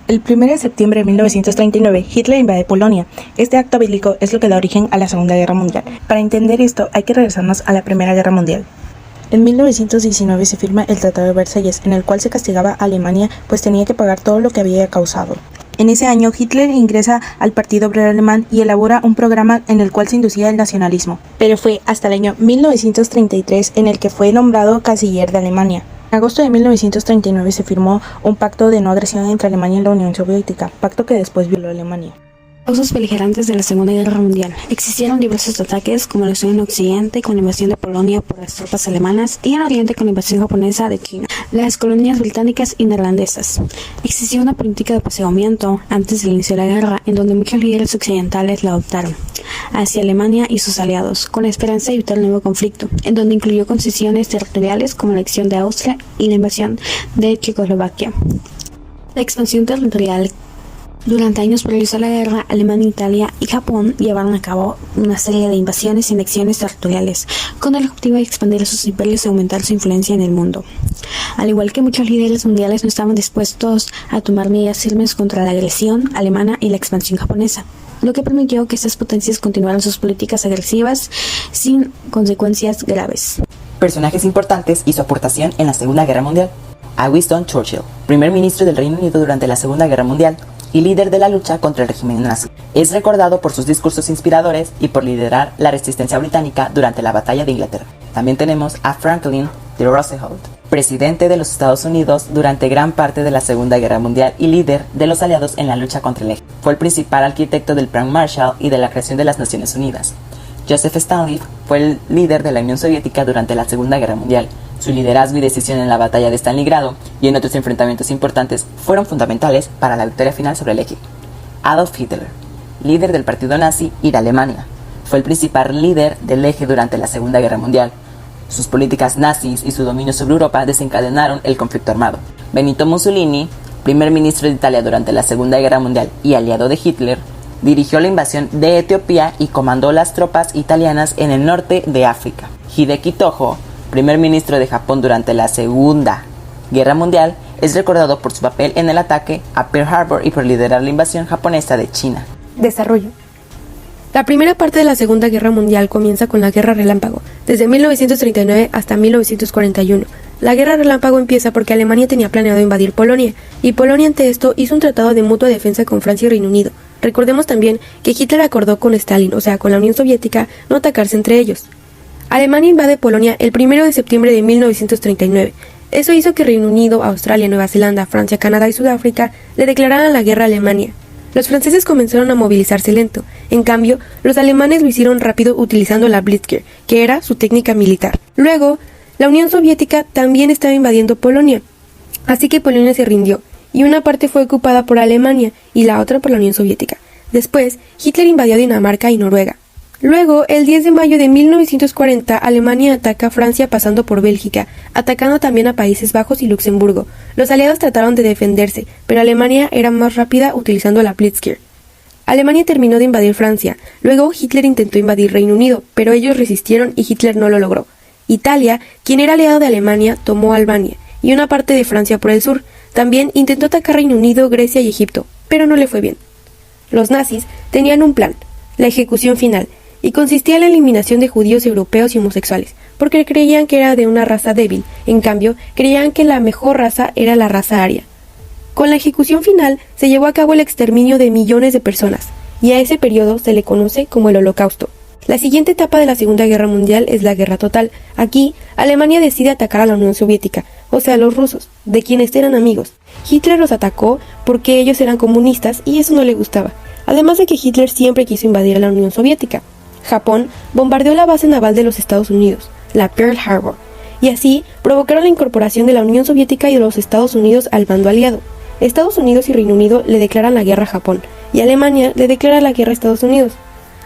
El 1 de septiembre de 1939, Hitler invade Polonia. Este acto bélico es lo que da origen a la Segunda Guerra Mundial. Para entender esto, hay que regresarnos a la Primera Guerra Mundial. En 1919 se firma el Tratado de Versalles, en el cual se castigaba a Alemania, pues tenía que pagar todo lo que había causado. En ese año, Hitler ingresa al Partido Obrero Alemán y elabora un programa en el cual se inducía el nacionalismo. Pero fue hasta el año 1933 en el que fue nombrado canciller de Alemania. En agosto de 1939 se firmó un pacto de no agresión entre Alemania y la Unión Soviética, pacto que después violó Alemania. Causas beligerantes de la Segunda Guerra Mundial. Existieron diversos ataques, como la en Occidente con la invasión de Polonia por las tropas alemanas y en Oriente con la invasión japonesa de China, las colonias británicas y neerlandesas. Existió una política de apaciguamiento antes del inicio de la guerra, en donde muchos líderes occidentales la adoptaron hacia Alemania y sus aliados, con la esperanza de evitar el nuevo conflicto, en donde incluyó concesiones territoriales como la anexión de Austria y la invasión de Checoslovaquia. La expansión territorial. Durante años previos a la guerra, Alemania, Italia y Japón llevaron a cabo una serie de invasiones y anexiones territoriales, con el objetivo de expandir sus imperios y aumentar su influencia en el mundo. Al igual que muchos líderes mundiales no estaban dispuestos a tomar medidas firmes contra la agresión alemana y la expansión japonesa, lo que permitió que estas potencias continuaran sus políticas agresivas sin consecuencias graves. Personajes importantes y su aportación en la Segunda Guerra Mundial. A Winston Churchill, primer ministro del Reino Unido durante la Segunda Guerra Mundial y líder de la lucha contra el régimen nazi. Es recordado por sus discursos inspiradores y por liderar la resistencia británica durante la Batalla de Inglaterra. También tenemos a Franklin D. Roosevelt, presidente de los Estados Unidos durante gran parte de la Segunda Guerra Mundial y líder de los aliados en la lucha contra el eje. Fue el principal arquitecto del Plan Marshall y de la creación de las Naciones Unidas. Joseph Stalin fue el líder de la Unión Soviética durante la Segunda Guerra Mundial. Su liderazgo y decisión en la batalla de Stalingrado y en otros enfrentamientos importantes fueron fundamentales para la victoria final sobre el eje. Adolf Hitler, líder del partido nazi y de Alemania, fue el principal líder del eje durante la Segunda Guerra Mundial. Sus políticas nazis y su dominio sobre Europa desencadenaron el conflicto armado. Benito Mussolini, primer ministro de Italia durante la Segunda Guerra Mundial y aliado de Hitler, dirigió la invasión de Etiopía y comandó las tropas italianas en el norte de África. Hideki Tojo, primer ministro de Japón durante la Segunda Guerra Mundial, es recordado por su papel en el ataque a Pearl Harbor y por liderar la invasión japonesa de China. Desarrollo. La primera parte de la Segunda Guerra Mundial comienza con la Guerra Relámpago, desde 1939 hasta 1941. La Guerra Relámpago empieza porque Alemania tenía planeado invadir Polonia, y Polonia ante esto hizo un tratado de mutua defensa con Francia y Reino Unido. Recordemos también que Hitler acordó con Stalin, o sea, con la Unión Soviética, no atacarse entre ellos. Alemania invade Polonia el 1 de septiembre de 1939. Eso hizo que Reino Unido, Australia, Nueva Zelanda, Francia, Canadá y Sudáfrica le declararan la guerra a Alemania. Los franceses comenzaron a movilizarse lento. En cambio, los alemanes lo hicieron rápido utilizando la Blitzkrieg, que era su técnica militar. Luego, la Unión Soviética también estaba invadiendo Polonia, así que Polonia se rindió, y una parte fue ocupada por Alemania y la otra por la Unión Soviética. Después, Hitler invadió Dinamarca y Noruega. Luego, el 10 de mayo de 1940, Alemania ataca a Francia pasando por Bélgica, atacando también a Países Bajos y Luxemburgo. Los aliados trataron de defenderse, pero Alemania era más rápida utilizando la Blitzkrieg. Alemania terminó de invadir Francia. Luego, Hitler intentó invadir Reino Unido, pero ellos resistieron y Hitler no lo logró. Italia, quien era aliado de Alemania, tomó Albania y una parte de Francia por el sur. También intentó atacar Reino Unido, Grecia y Egipto, pero no le fue bien. Los nazis tenían un plan, la ejecución final, y consistía en la eliminación de judíos europeos y homosexuales, porque creían que era de una raza débil. En cambio, creían que la mejor raza era la raza aria. Con la ejecución final se llevó a cabo el exterminio de millones de personas, y a ese periodo se le conoce como el Holocausto. La siguiente etapa de la Segunda Guerra Mundial es la Guerra Total. Aquí, Alemania decide atacar a la Unión Soviética, o sea, a los rusos, de quienes eran amigos. Hitler los atacó porque ellos eran comunistas y eso no le gustaba, además de que Hitler siempre quiso invadir a la Unión Soviética. Japón bombardeó la base naval de los Estados Unidos, la Pearl Harbor, y así provocaron la incorporación de la Unión Soviética y de los Estados Unidos al bando aliado. Estados Unidos y Reino Unido le declaran la guerra a Japón, y Alemania le declara la guerra a Estados Unidos.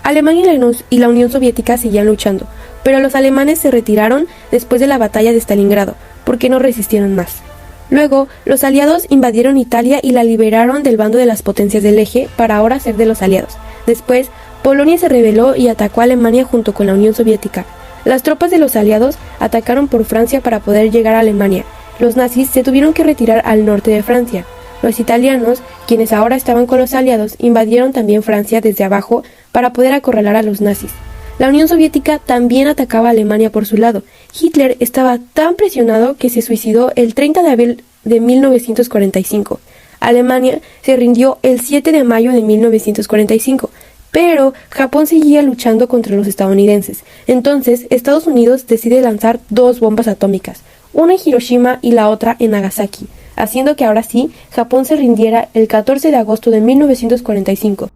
Alemania y la Unión Soviética seguían luchando, pero los alemanes se retiraron después de la batalla de Stalingrado, porque no resistieron más. Luego, los aliados invadieron Italia y la liberaron del bando de las potencias del eje para ahora ser de los aliados. Después, Polonia se rebeló y atacó a Alemania junto con la Unión Soviética. Las tropas de los aliados atacaron por Francia para poder llegar a Alemania. Los nazis se tuvieron que retirar al norte de Francia. Los italianos, quienes ahora estaban con los aliados, invadieron también Francia desde abajo para poder acorralar a los nazis. La Unión Soviética también atacaba a Alemania por su lado. Hitler estaba tan presionado que se suicidó el 30 de abril de 1945. Alemania se rindió el 7 de mayo de 1945, pero Japón seguía luchando contra los estadounidenses. Entonces, Estados Unidos decide lanzar 2 bombas atómicas, una en Hiroshima y la otra en Nagasaki, haciendo que ahora sí, Japón se rindiera el 14 de agosto de 1945.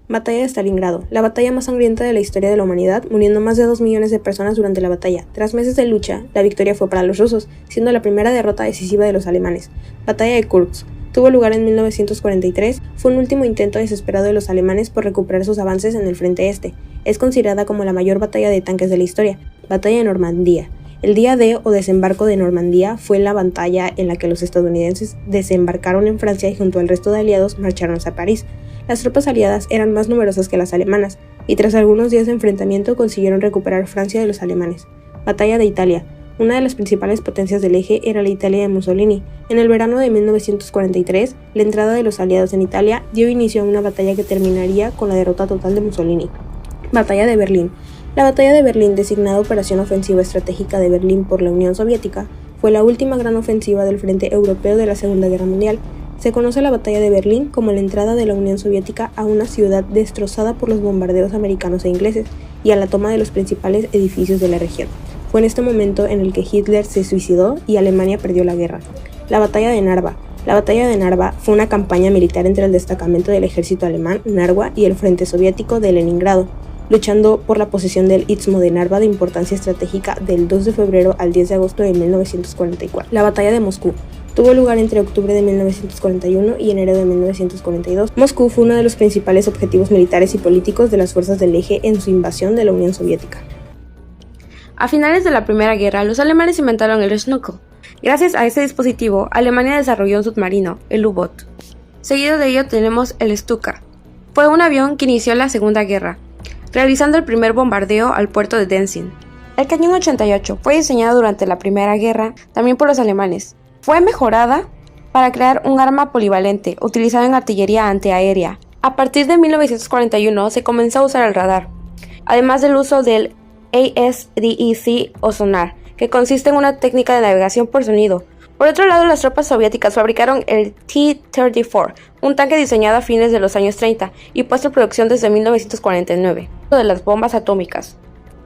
Batalla de Stalingrado, la batalla más sangrienta de la historia de la humanidad, muriendo más de 2 millones de personas durante la batalla. Tras meses de lucha, la victoria fue para los rusos, siendo la primera derrota decisiva de los alemanes. Batalla de Kursk tuvo lugar en 1943, fue un último intento desesperado de los alemanes por recuperar sus avances en el frente este. Es considerada como la mayor batalla de tanques de la historia. Batalla de Normandía. El día D o desembarco de Normandía fue la batalla en la que los estadounidenses desembarcaron en Francia y junto al resto de aliados marcharon hacia París. Las tropas aliadas eran más numerosas que las alemanas, y tras algunos días de enfrentamiento consiguieron recuperar Francia de los alemanes. Batalla de Italia. Una de las principales potencias del eje era la Italia de Mussolini. En el verano de 1943, la entrada de los aliados en Italia dio inicio a una batalla que terminaría con la derrota total de Mussolini. Batalla de Berlín. La batalla de Berlín, designada Operación Ofensiva Estratégica de Berlín por la Unión Soviética, fue la última gran ofensiva del frente europeo de la Segunda Guerra Mundial. Se conoce la batalla de Berlín como la entrada de la Unión Soviética a una ciudad destrozada por los bombardeos americanos e ingleses y a la toma de los principales edificios de la región. Fue en este momento en el que Hitler se suicidó y Alemania perdió la guerra. La batalla de Narva. La batalla de Narva fue una campaña militar entre el destacamento del ejército alemán Narva y el frente soviético de Leningrado, luchando por la posesión del Istmo de Narva de importancia estratégica del 2 de febrero al 10 de agosto de 1944. La batalla de Moscú tuvo lugar entre octubre de 1941 y enero de 1942. Moscú fue uno de los principales objetivos militares y políticos de las fuerzas del eje en su invasión de la Unión Soviética. A finales de la Primera Guerra, los alemanes inventaron el Schnuckel. Gracias a este dispositivo, Alemania desarrolló un submarino, el U-Boot. Seguido de ello tenemos el Stuka. Fue un avión que inició la Segunda Guerra, realizando el primer bombardeo al puerto de Denzin. El cañón 88 fue diseñado durante la Primera Guerra también por los alemanes. Fue mejorada para crear un arma polivalente utilizada en artillería antiaérea. A partir de 1941 se comenzó a usar el radar, además del uso del ASDEC o sonar, que consiste en una técnica de navegación por sonido. Por otro lado, las tropas soviéticas fabricaron el T-34, un tanque diseñado a fines de los años 30 y puesto en producción desde 1949. De las bombas atómicas,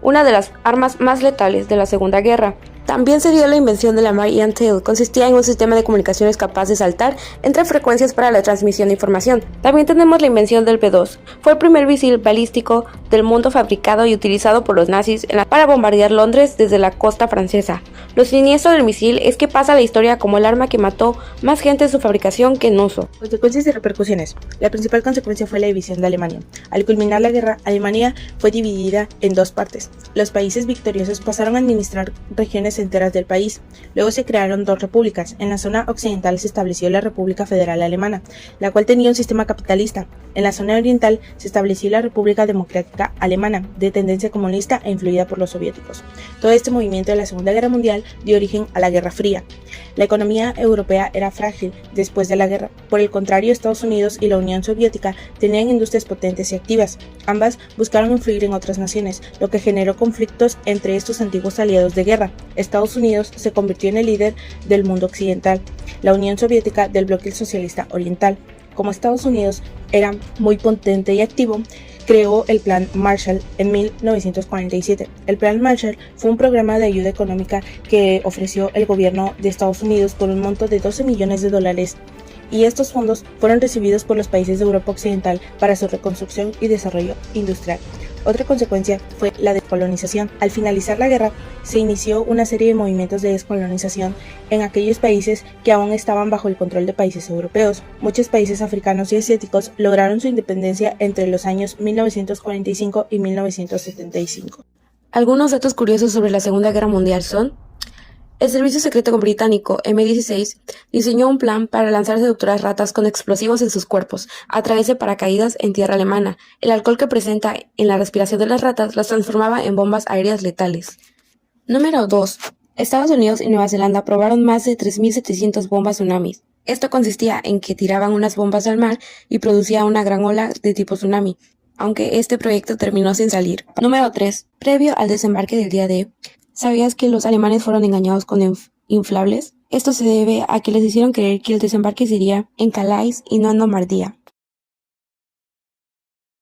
una de las armas más letales de la Segunda Guerra. También se dio la invención de la Marian Tail. Consistía en un sistema de comunicaciones capaz de saltar entre frecuencias para la transmisión de información. También tenemos la invención del B-2. Fue el primer misil balístico del mundo fabricado y utilizado por los nazis para bombardear Londres desde la costa francesa. Lo siniestro del misil es que pasa a la historia como el arma que mató más gente en su fabricación que en uso. Consecuencias y repercusiones. La principal consecuencia fue la división de Alemania. Al culminar la guerra, Alemania fue dividida en 2 partes. Los países victoriosos pasaron a administrar regiones enteras del país. Luego se crearon 2 repúblicas. En la zona occidental se estableció la República Federal Alemana, la cual tenía un sistema capitalista. En la zona oriental se estableció la República Democrática Alemana, de tendencia comunista e influida por los soviéticos. Todo este movimiento de la Segunda Guerra Mundial dio origen a la Guerra Fría. La economía europea era frágil después de la guerra. Por el contrario, Estados Unidos y la Unión Soviética tenían industrias potentes y activas. Ambas buscaron influir en otras naciones, lo que generó conflictos entre estos antiguos aliados de guerra. Estados Unidos se convirtió en el líder del mundo occidental, la Unión Soviética del bloque socialista oriental. Como Estados Unidos era muy potente y activo, creó el Plan Marshall en 1947. El Plan Marshall fue un programa de ayuda económica que ofreció el gobierno de Estados Unidos por un monto de $12 millones, y estos fondos fueron recibidos por los países de Europa Occidental para su reconstrucción y desarrollo industrial. Otra consecuencia fue la descolonización. Al finalizar la guerra, se inició una serie de movimientos de descolonización en aquellos países que aún estaban bajo el control de países europeos. Muchos países africanos y asiáticos lograron su independencia entre los años 1945 y 1975. Algunos datos curiosos sobre la Segunda Guerra Mundial son: el Servicio Secreto Británico, M16, diseñó un plan para lanzar seductoras ratas con explosivos en sus cuerpos a través de paracaídas en tierra alemana. El alcohol que presenta en la respiración de las ratas las transformaba en bombas aéreas letales. Número 2. Estados Unidos y Nueva Zelanda probaron más de 3.700 bombas tsunamis. Esto consistía en que tiraban unas bombas al mar y producía una gran ola de tipo tsunami, aunque este proyecto terminó sin salir. Número 3. Previo al desembarque del día D, ¿sabías que los alemanes fueron engañados con inflables? Esto se debe a que les hicieron creer que el desembarque sería en Calais y no en Normandía.